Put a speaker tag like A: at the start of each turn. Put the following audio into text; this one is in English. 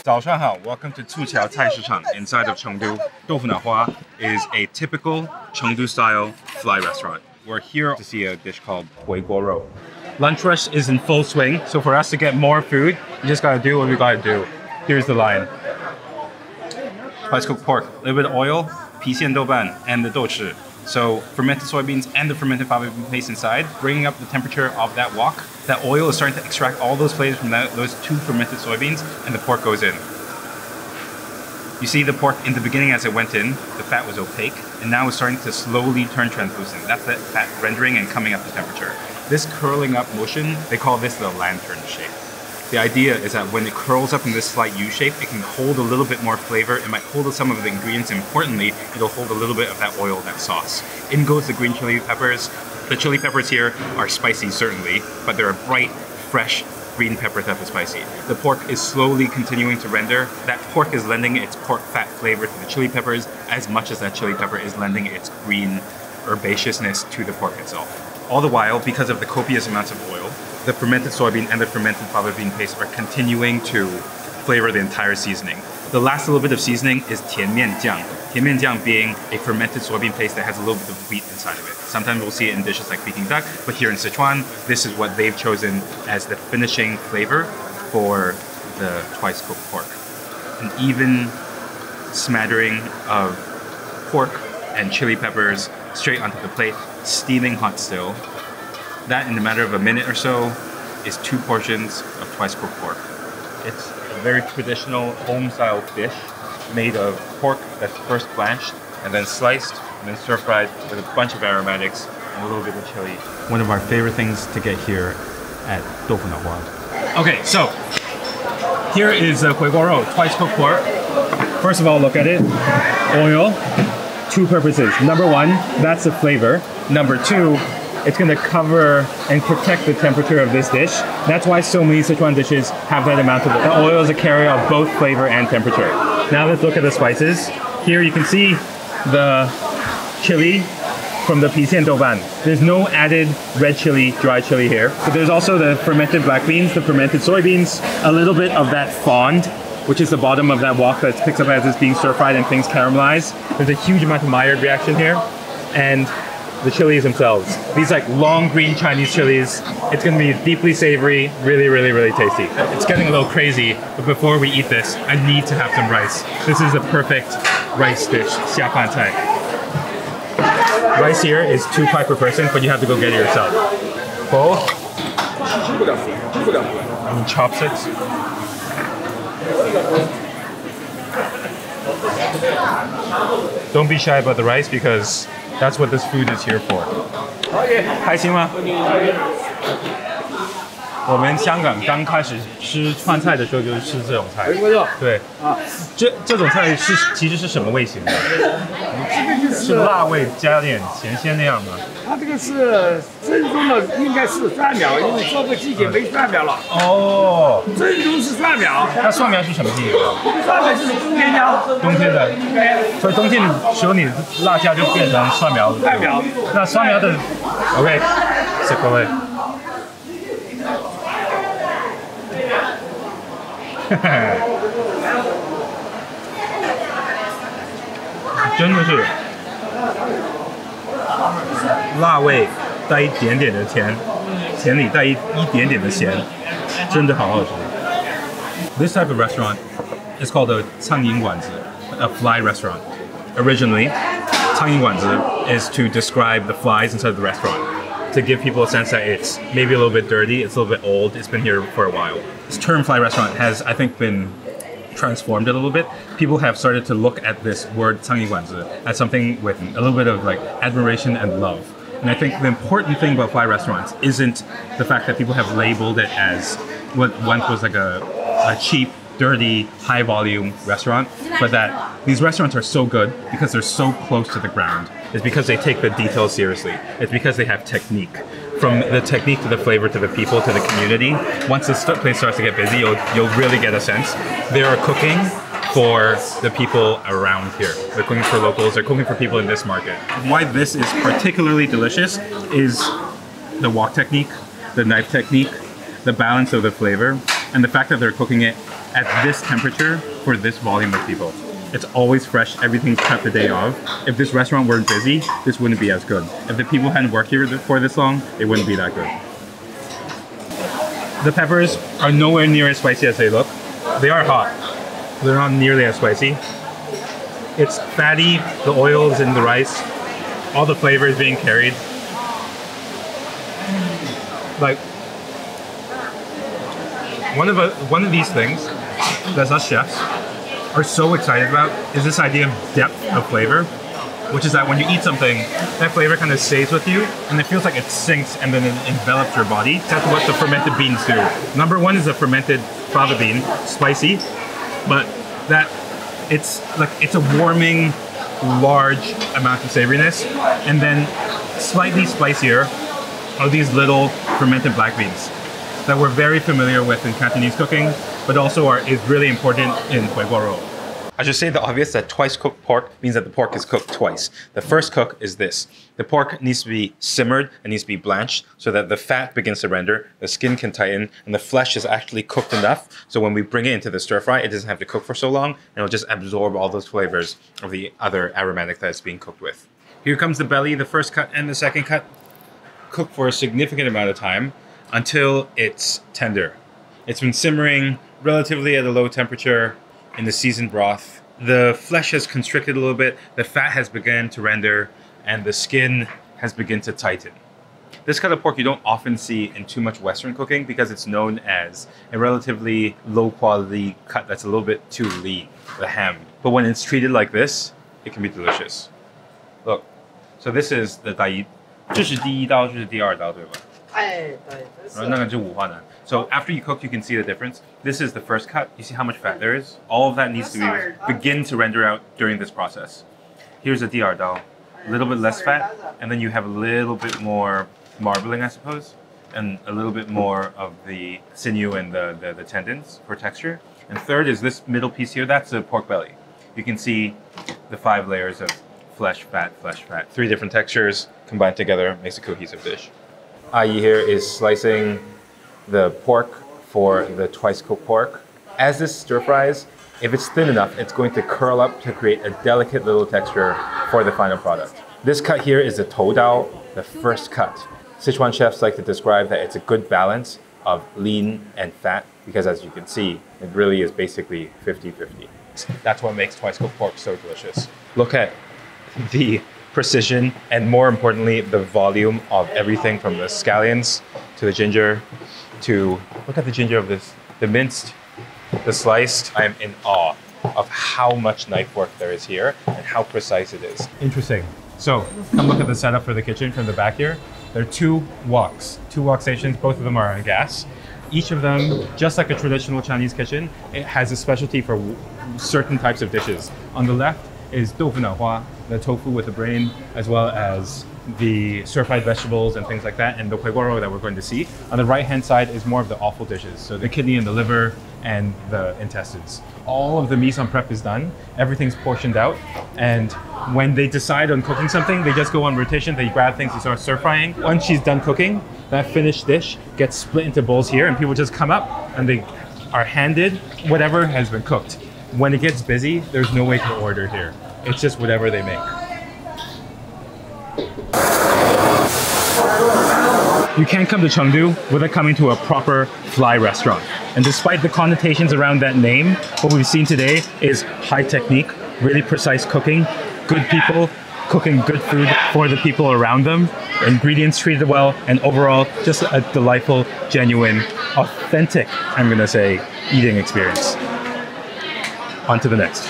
A: 早上好, welcome to 醋桥菜市场 inside of Chengdu. 豆腐脑花 is a typical Chengdu style fly restaurant. We're here to see a dish called 回锅肉. Lunch rush is in full swing, so for us to get more food, you just gotta do what we gotta do. Here's the line. Spice cooked pork, a little bit of oil, 郫县豆瓣, and the 豆豉. So fermented soybeans and the fermented fava bean paste inside, bringing up the temperature of that wok. That oil is starting to extract all those flavors from those two fermented soybeans, and the pork goes in. You see the pork in the beginning as it went in, the fat was opaque, and now it's starting to slowly turn translucent. That's the fat rendering and coming up to temperature. This curling up motion, they call this the lantern shape. The idea is that when it curls up in this slight U shape, it can hold a little bit more flavor. It might hold some of the ingredients. Importantly, it'll hold a little bit of that oil, that sauce. In goes the green chili peppers. The chili peppers here are spicy, certainly, but they're a bright, fresh green pepper type of spicy. The pork is slowly continuing to render. That pork is lending its pork fat flavor to the chili peppers as much as that chili pepper is lending its green herbaceousness to the pork itself. All the while, because of the copious amounts of oil, the fermented soybean and the fermented fava bean paste are continuing to flavor the entire seasoning. The last little bit of seasoning is 甜面酱. 甜面酱 being a fermented soybean paste that has a little bit of wheat inside of it. Sometimes we'll see it in dishes like Peking duck, but here in Sichuan, this is what they've chosen as the finishing flavor for the twice cooked pork. An even smattering of pork and chili peppers straight onto the plate, steaming hot still. That, in a matter of a minute or so, is 2 portions of twice cooked pork. It's a very traditional home-style dish made of pork that's first blanched and then sliced and then stir-fried with a bunch of aromatics and a little bit of chili. One of our favorite things to get here at Doufu Nahua. Okay, so here is回锅肉, twice cooked pork. First of all, look at it. Oil, 2 purposes. Number 1, that's the flavor. Number 2, it's going to cover and protect the temperature of this dish. That's why so many Sichuan dishes have that amount of oil. The oil is a carrier of both flavor and temperature. Now let's look at the spices. Here you can see the chili from the 郫县豆瓣. There's no added red chili, dry chili here. But there's also the fermented black beans, the fermented soybeans, a little bit of that fond, which is the bottom of that wok that picks up as it's being stir-fried and things caramelize. There's a huge amount of Maillard reaction here. And the chilies themselves. These like long green Chinese chilies. It's gonna be deeply savory, really, really, really tasty. It's getting a little crazy, but before we eat this, I need to have some rice. This is the perfect rice dish, 下饭菜. Rice here is 2 pie per person, but you have to go get it yourself. Bowl. And chopsticks. Don't be shy about the rice because that's what this food is here for. 开心吗？我们香港刚开始吃川菜的时候就是吃这种菜。对啊，这种菜其实是什么味型的？是辣味加点咸鲜那样吗？
B: 它这个是正宗的，应该是蒜苗，因为这个季节没蒜苗了。哦，正宗是蒜苗。
A: 那蒜苗是什么季节的？
B: 蒜苗是冬天呀。
A: 冬天的。所以冬天的时候你辣椒就变成蒜苗了。
B: 蒜苗。
A: 那蒜苗的 ，OK， 食各位。真的是辣味带一点点的甜，甜里带一点点的咸，真的好好吃。This type of restaurant is called a 苍蝇馆子, a fly restaurant. Originally, 苍蝇馆子 is to describe the flies inside the restaurant, to give people a sense that it's maybe a little bit dirty, it's a little bit old, it's been here for a while. This term fly restaurant has, I think, been transformed a little bit. People have started to look at this word 苍蝇馆子 as something with a little bit of like admiration and love. And I think the important thing about fly restaurants isn't the fact that people have labeled it as what once was like a cheap, dirty, high volume restaurant, but that these restaurants are so good because they're so close to the ground. It's because they take the details seriously. It's because they have technique. From the technique to the flavor to the people to the community, once this place starts to get busy, you'll really get a sense. They are cooking for the people around here. They're cooking for locals, they're cooking for people in this market. Why this is particularly delicious is the wok technique, the knife technique, the balance of the flavor, and the fact that they're cooking it at this temperature for this volume of people. It's always fresh, everything's cut the day of. If this restaurant weren't busy, this wouldn't be as good. If the people hadn't worked here for this long, it wouldn't be that good. The peppers are nowhere near as spicy as they look. They are hot. They're not nearly as spicy. It's fatty, the oil is in the rice, all the flavor is being carried. Like, one of these things that us chefs are so excited about is this idea of depth of flavor, which is that when you eat something, that flavor kind of stays with you and it feels like it sinks and then it envelops your body. That's what the fermented beans do. Number one is the fermented fava bean, spicy, but that it's a warming, large amount of savoriness, and then slightly spicier are these little fermented black beans that we're very familiar with in Cantonese cooking, but also is really important in huiguoro. I should say the obvious that twice cooked pork means that the pork is cooked twice. The first cook is this. The pork needs to be simmered and needs to be blanched so that the fat begins to render, the skin can tighten, and the flesh is actually cooked enough so when we bring it into the stir fry, it doesn't have to cook for so long and it'll just absorb all those flavors of the other aromatic that it's being cooked with. Here comes the belly, the first cut and the second cut. Cooked for a significant amount of time until it's tender. It's been simmering relatively at a low temperature in the seasoned broth. The flesh has constricted a little bit, the fat has begun to render, and the skin has begun to tighten. This cut of pork you don't often see in too much Western cooking because it's known as a relatively low quality cut that's a little bit too lean, the ham. But when it's treated like this, it can be delicious. Look, so this is the 这是第一刀，这是第二刀，对吧？那个是五花腩. So after you cook, you can see the difference. This is the first cut. You see how much fat there is? All of that needs to begin to render out during this process. Here's the 第二刀, a little bit less fat, and then you have a little bit more marbling, I suppose, and a little bit more of the sinew and the tendons for texture. And third is this middle piece here. That's the pork belly. You can see the 5 layers of flesh, fat, 3 different textures combined together makes a cohesive dish. Ai here is slicing the pork for the twice cooked pork. As this stir fries, if it's thin enough, it's going to curl up to create a delicate little texture for the final product. This cut here is the tou dao, the first cut. Sichuan chefs like to describe that it's a good balance of lean and fat because as you can see, it really is basically 50-50. That's what makes twice cooked pork so delicious. Look at the precision and more importantly the volume of everything from the scallions to the ginger to look at the ginger of this, the minced, the sliced. I am in awe of how much knife work there is here and how precise it is. Interesting. So come look at the setup for the kitchen from the back here. There are 2 wok stations, both of them are on gas. Each of them, just like a traditional Chinese kitchen, it has a specialty for certain types of dishes. On the left is tofu hua, the tofu with the brain, as well as the stir-fried vegetables and things like that, and the huiguoro that we're going to see. On the right-hand side is more of the offal dishes, so the kidney and the liver and the intestines. All of the mise en prep is done, everything's portioned out, and when they decide on cooking something, they just go on rotation, they grab things and start stir-frying. Once she's done cooking, that finished dish gets split into bowls here, and people just come up and they are handed whatever has been cooked. When it gets busy, there's no way to order here. It's just whatever they make. You can't come to Chengdu without coming to a proper fly restaurant. And despite the connotations around that name, what we've seen today is high technique, really precise cooking, good people cooking good food for the people around them, ingredients treated well, and overall just a delightful, genuine, authentic, I'm gonna say, eating experience. On to the next.